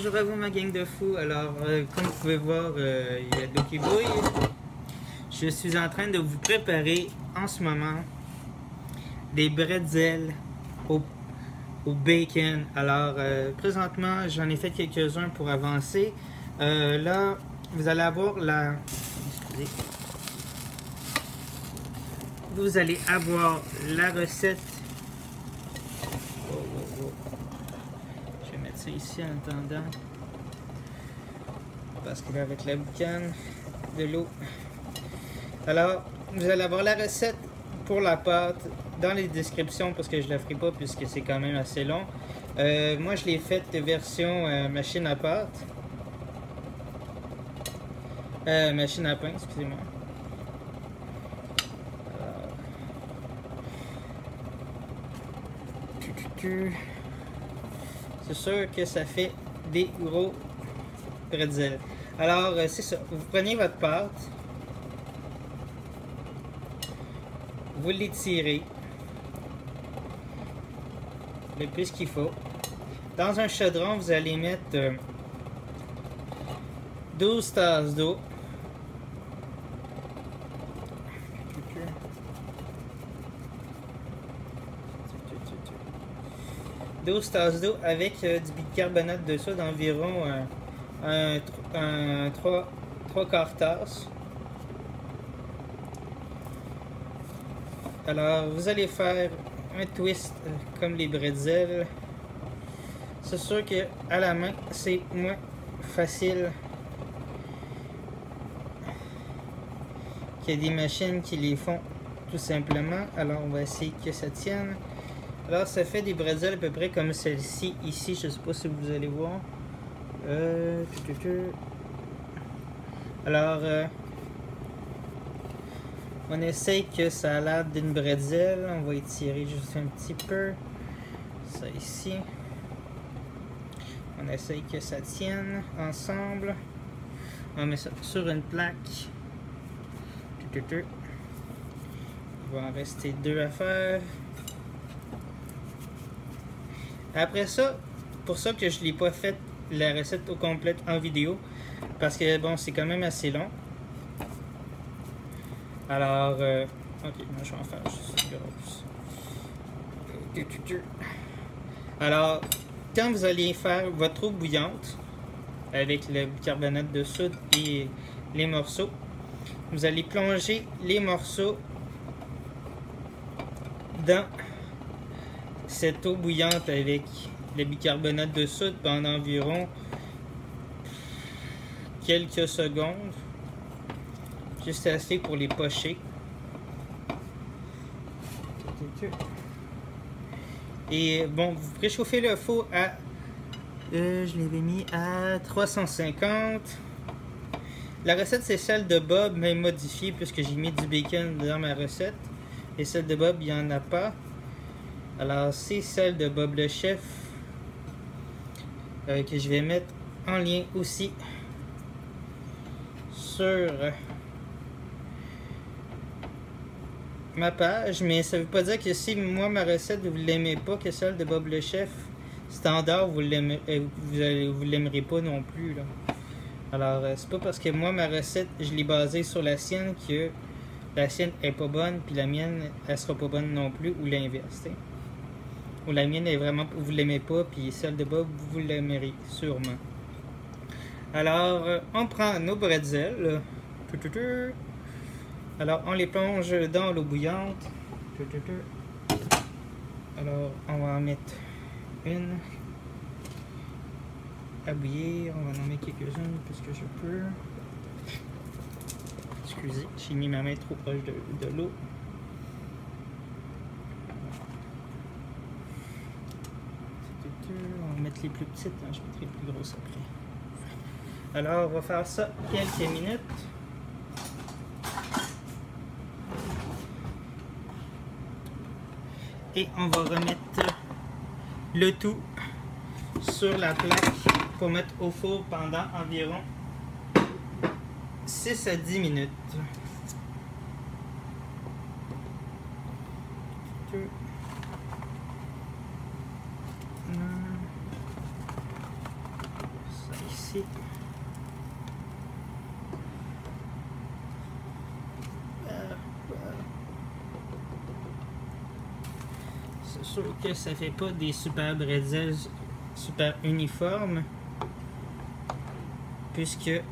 bonjour à vous ma gang de fous. Alors, comme vous pouvez voir, il y a de l'eau qui bouille. Je suis en train de vous préparer en ce moment des bretzels au bacon. Alors, présentement, j'en ai fait quelques-uns pour avancer. Là, vous allez avoir la... Excusez. Vous allez avoir la recette. Je vais mettre ça ici en attendant. Parce que là, avec la boucane, de l'eau. Alors, vous allez avoir la recette pour la pâte dans les descriptions parce que je ne la ferai pas puisque c'est quand même assez long. Moi, je l'ai faite version machine à pâte. Machine à pain, excusez-moi. C'est sûr que ça fait des gros pretzels. Alors, c'est ça. Vous prenez votre pâte. Vous l'étirez le plus qu'il faut. Dans un chaudron, vous allez mettre 12 tasses d'eau. 12 tasses d'eau avec du bicarbonate de soude d'environ 3/4 tasse. Alors, vous allez faire un twist comme les bretzels. C'est sûr que à la main, c'est moins facile qu'il y a des machines qui les font tout simplement. Alors, on va essayer que ça tienne. Alors, ça fait des bretzels à peu près comme celle-ci, ici. Je ne sais pas si vous allez voir. Alors, on essaye que ça a l'air d'une bretzel. On va étirer juste un petit peu. Ça ici. On essaye que ça tienne ensemble. On met ça sur une plaque. Il va en rester 2 à faire. Après ça, pour ça que je ne l'ai pas fait la recette au complète en vidéo. Parce que bon, c'est quand même assez long. Alors, ok, moi je vais en faire juste une grosse. Alors, quand vous allez faire votre eau bouillante avec le bicarbonate de soude et les morceaux, vous allez plonger les morceaux dans cette eau bouillante avec le bicarbonate de soude pendant environ quelques secondes. Juste assez pour les pocher. Et bon, vous préchauffez le four à... je l'avais mis à 350. La recette, c'est celle de Bob, mais modifiée, puisque j'ai mis du bacon dans ma recette. Et celle de Bob, il n'y en a pas. Alors, c'est celle de Bob le chef, que je vais mettre en lien aussi sur ma page, mais ça veut pas dire que si moi ma recette vous l'aimez pas, que celle de Bob le chef standard vous l'aimerez pas non plus là. Alors c'est pas parce que moi ma recette je l'ai basée sur la sienne que la sienne est pas bonne puis la mienne elle sera pas bonne non plus, ou l'inverse, ou la mienne est vraiment vous l'aimez pas puis celle de Bob vous l'aimerez sûrement. Alors on prend nos bretzels. Alors, on les plonge dans l'eau bouillante. Alors, on va en mettre une à bouillir. On va en mettre quelques-unes puisque je peux. Excusez, j'ai mis ma main trop proche de l'eau. On va mettre les plus petites, hein. Je mettrai les plus grosses après. Alors, on va faire ça quelques minutes. Et on va remettre le tout sur la plaque pour mettre au four pendant environ 6 à 10 minutes. C'est sûr que ça fait pas des super bretzels super uniformes, puisque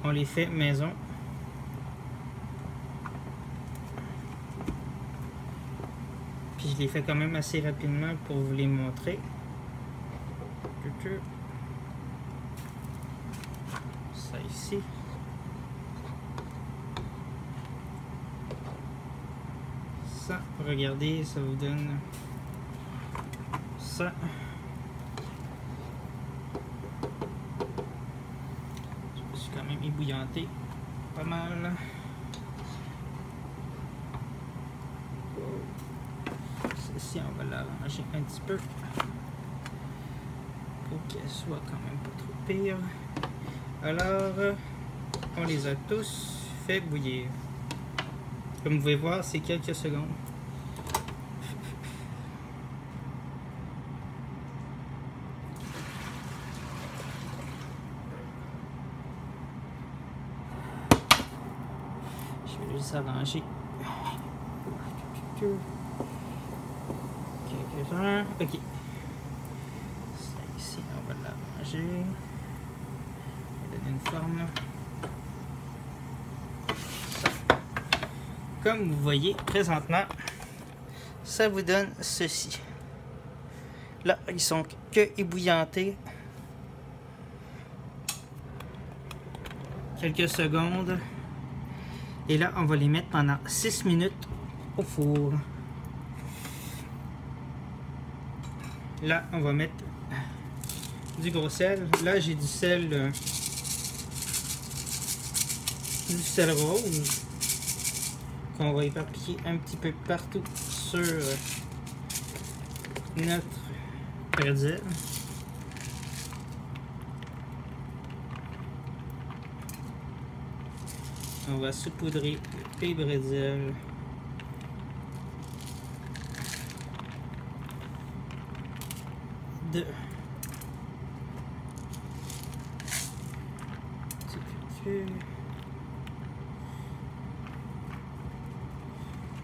on les fait maison. Puis je les fais quand même assez rapidement pour vous les montrer. Ça ici. Ça, regardez, ça vous donne ça. Je me suis quand même ébouillanté pas mal. Celle-ci, on va l'arranger un petit peu pour qu'elle soit quand même pas trop pire. Alors, on les a tous fait bouillir. Comme vous pouvez voir, c'est quelques secondes. Je vais juste arranger quelques-uns. Ok. Ça ici, on va l'arranger. On va donner une forme. Comme vous voyez présentement, ça vous donne ceci. Là, ils sont que ébouillantés. Quelques secondes. Et là, on va les mettre pendant 6 minutes au four. Là, on va mettre du gros sel. Là, j'ai du sel rose qu'on va éparpiller un petit peu partout sur notre bretzel. On va saupoudrer les bretzels de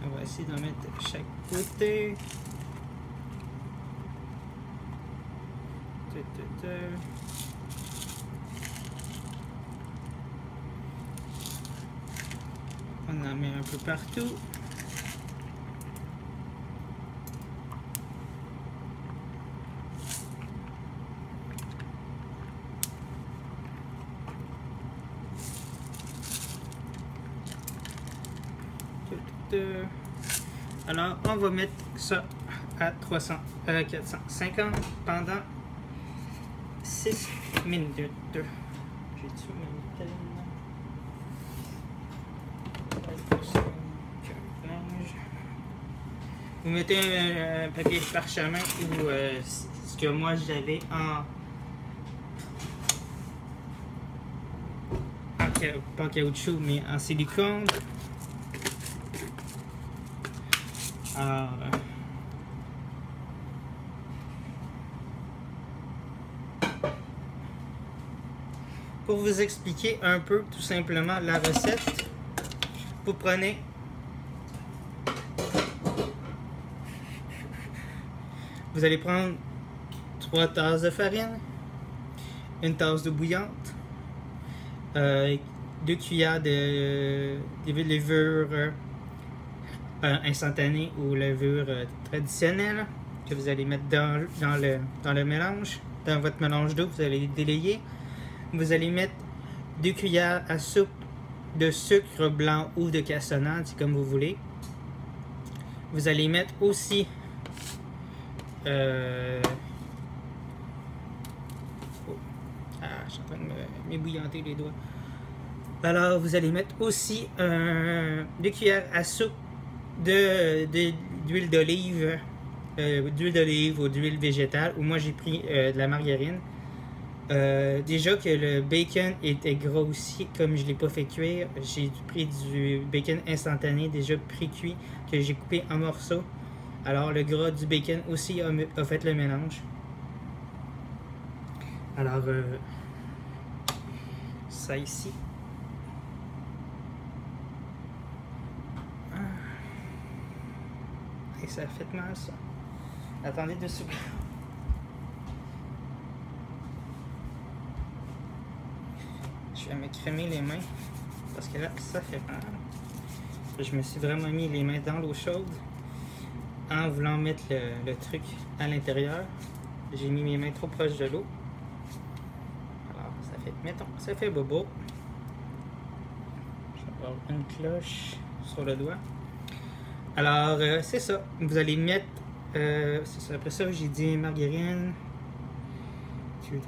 on va essayer d'en mettre de chaque côté. On en met un peu partout. Alors, on va mettre ça à 450 pendant 6 minutes. J'ai-tu ma mitaine? Vous mettez un papier parchemin ou ce que moi j'avais pas en caoutchouc mais en silicone. Alors, pour vous expliquer un peu tout simplement la recette, vous prenez vous allez prendre 3 tasses de farine, une tasse d'eau bouillante, 2 cuillères de levure instantanée ou levure traditionnelle que vous allez mettre dans le mélange, dans votre mélange d'eau, vous allez délayer. Vous allez mettre 2 cuillères à soupe de sucre blanc ou de cassonade, c'est comme vous voulez. Vous allez mettre aussi je suis en train de m'ébouillanter les doigts. Alors, vous allez mettre aussi 2 cuillères à soupe d'huile d'olive, ou d'huile végétale, ou moi j'ai pris de la margarine. Déjà que le bacon était gras aussi, comme je ne l'ai pas fait cuire, j'ai pris du bacon instantané déjà pré-cuit que j'ai coupé en morceaux. Alors le gras du bacon aussi a fait le mélange. Alors ça ici. Et ça fait mal ça. Attendez 2 secondes. Je vais me crémer les mains parce que là ça fait mal. Je me suis vraiment mis les mains dans l'eau chaude en voulant mettre le truc à l'intérieur. J'ai mis mes mains trop proches de l'eau. Alors ça fait, mettons, ça fait bobo. Je vais avoir une cloche sur le doigt. Alors c'est ça. Vous allez mettre, c'est ça. Après ça j'ai dit margarine. Vous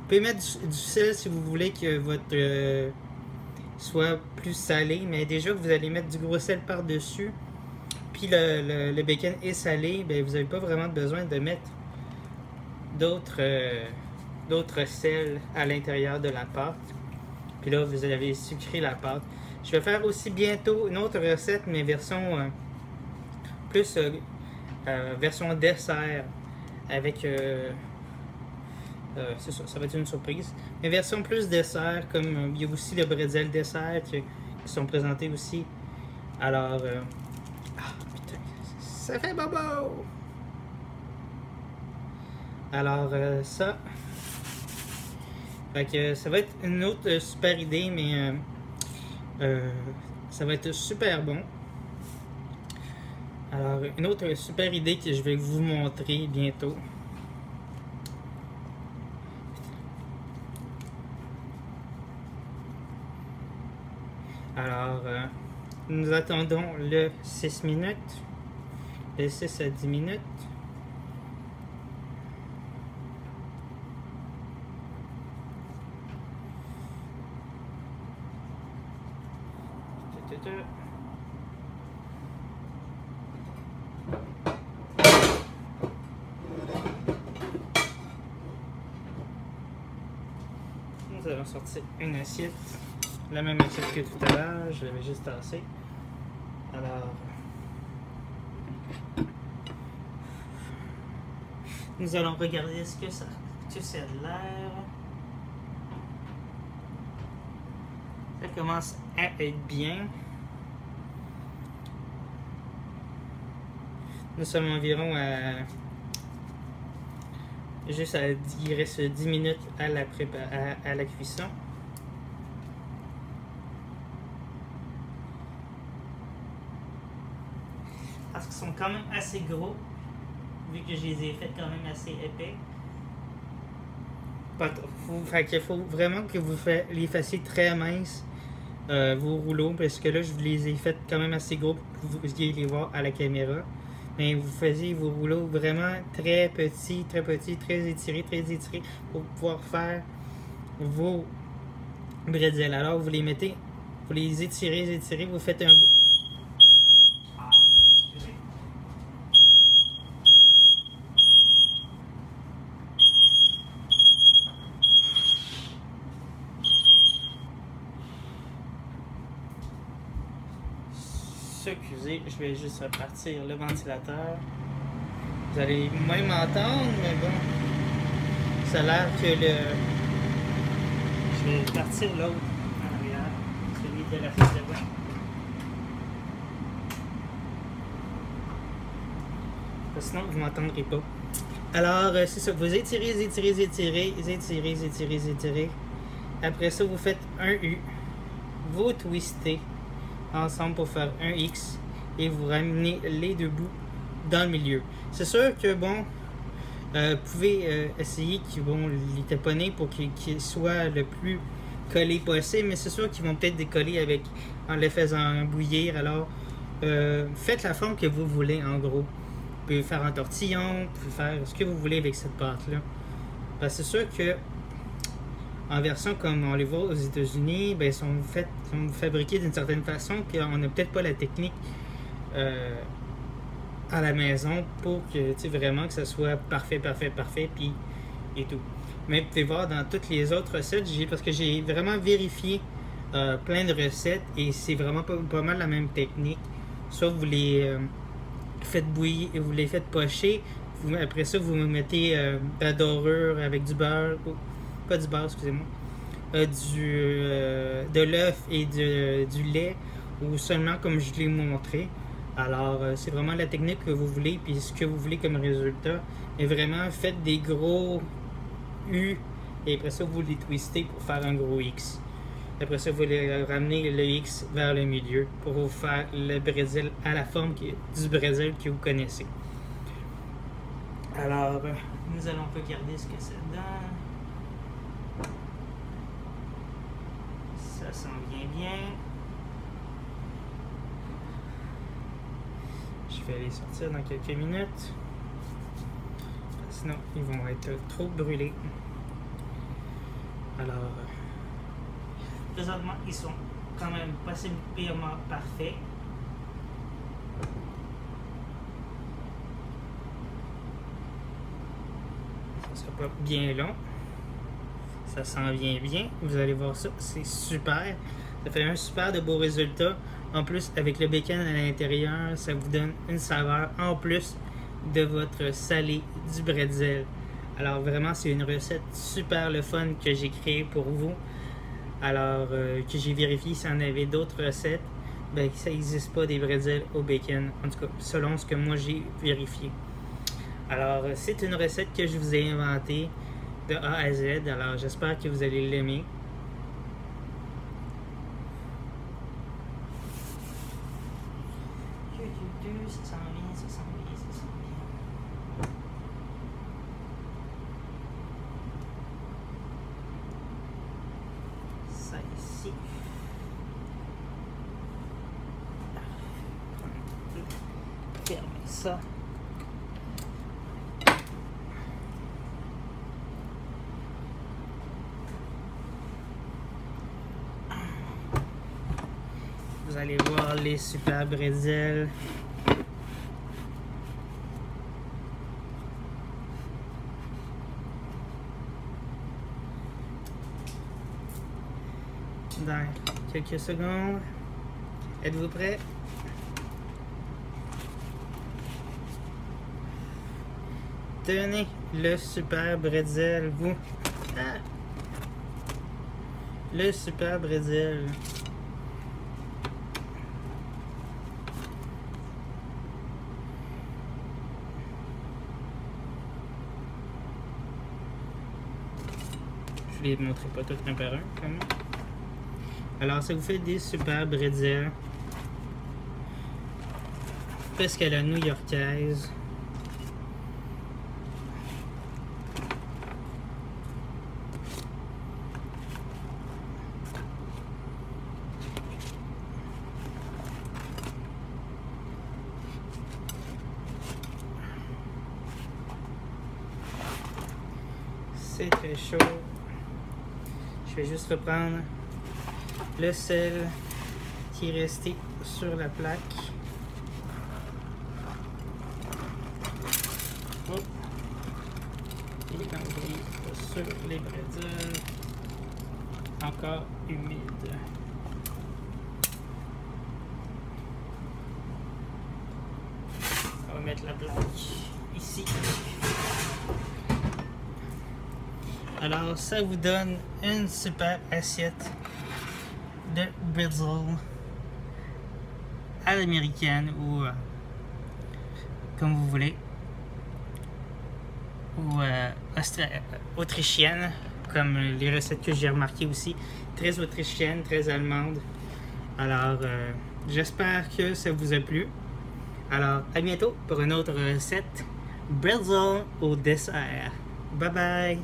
pouvez mettre du sel si vous voulez que votre soit plus salé, mais déjà que vous allez mettre du gros sel par-dessus, puis le bacon est salé, ben vous n'avez pas vraiment besoin de mettre d'autres sels à l'intérieur de la pâte. Puis là, vous avez sucré la pâte. Je vais faire aussi bientôt une autre recette, mais version plus version dessert avec c'est ça va être une surprise. Mais version plus dessert, comme il y a aussi le bretzel dessert qui sont présentés aussi. Alors, putain, ça fait bobo! Alors, ça. Fait que ça va être une autre super idée, mais ça va être super bon. Alors, une autre super idée que je vais vous montrer bientôt. Alors, nous attendons le 6 minutes, le 6 à 10 minutes. Nous allons sortir une assiette. La même assiette que tout à l'heure, je l'avais juste tassé. Alors, nous allons regarder ce que ça a de l'air. Ça commence à être bien. Nous sommes environ à juste il reste 10 minutes à la cuisson. Parce qu'ils sont quand même assez gros, vu que je les ai fait quand même assez épais. Fait qu'il faut vraiment que vous les fassiez très minces, vos rouleaux, parce que là je vous les ai fait quand même assez gros pour que vous puissiez les voir à la caméra. Mais vous faisiez vos rouleaux vraiment très petits, très étirés pour pouvoir faire vos bretzels. Alors vous les mettez, vous les étirez, vous faites un bout. Excusez, je vais juste repartir le ventilateur. Vous allez même m'entendre, mais bon, ça a l'air que je vais partir l'autre en arrière, celui de la fille de bain. Sinon, vous ne m'entendrez pas. Alors, c'est ça, vous étirez. Après ça, vous faites un U, vous twistez ensemble pour faire un X et vous ramenez les deux bouts dans le milieu. C'est sûr que bon, vous pouvez essayer qu'ils vont les taponner pour qu'ils soient le plus collés possible, mais c'est sûr qu'ils vont peut-être décoller en les faisant bouillir. Alors faites la forme que vous voulez en gros. Vous pouvez faire un tortillon, vous pouvez faire ce que vous voulez avec cette pâte là. Parce que c'est sûr que en version comme on les voit aux États-Unis, ben, sont fabriqués d'une certaine façon qu'on n'a peut-être pas la technique à la maison pour que vraiment que ça soit parfait puis et tout. Mais vous pouvez voir dans toutes les autres recettes, parce que j'ai vraiment vérifié plein de recettes et c'est vraiment pas mal la même technique. Soit vous les faites bouillir et vous les faites pocher, après ça vous mettez de la dorure avec du beurre. Pas du beurre, excusez-moi, de l'œuf et du lait, ou seulement comme je l'ai montré. Alors, c'est vraiment la technique que vous voulez, puis ce que vous voulez comme résultat. Et vraiment, faites des gros U, et après ça, vous les twistez pour faire un gros X. Après ça, vous allez ramener le X vers le milieu pour vous faire le brésil à la forme du brésil que vous connaissez. Alors, nous allons regarder ce que ça donne. Ça s'en vient bien. Je vais les sortir dans quelques minutes. Sinon, ils vont être trop brûlés. Alors, présentement, ils sont quand même pas purement parfaits. Ça sera pas bien long. Ça s'en vient bien. Vous allez voir ça, c'est super. Ça fait un super de beau résultat. En plus, avec le bacon à l'intérieur, ça vous donne une saveur en plus de votre salé du bretzel. Alors vraiment, c'est une recette super le fun que j'ai créée pour vous. Alors que j'ai vérifié s'il y en avait d'autres recettes. Ben, ça n'existe pas des bretzels au bacon. En tout cas, selon ce que moi j'ai vérifié. Alors, c'est une recette que je vous ai inventée de A à Z. Alors, j'espère que vous allez l'aimer. Ça s'en vient, ça s'en vient, ça s'en vient. Ça ici. Fermez ça. Vous allez voir les super bretzels. Dans quelques secondes. Êtes-vous prêts? Tenez le super bretzel, vous. Ah! Le super bretzel. Je les montrerai pas tout un par un, quand même. Alors, ça vous fait des super bretzels. Presque à la new-yorkaise. C'est très chaud. Je vais juste reprendre le sel qui est resté sur la plaque. Oh. Et l'envoyer sur les bretzels. Encore humide. On va mettre la plaque ici. Alors, ça vous donne une super assiette de bretzel à l'américaine ou comme vous voulez, ou autrichienne, comme les recettes que j'ai remarquées aussi, très autrichienne, très allemande. Alors, j'espère que ça vous a plu. Alors, à bientôt pour une autre recette bretzel au dessert. Bye bye!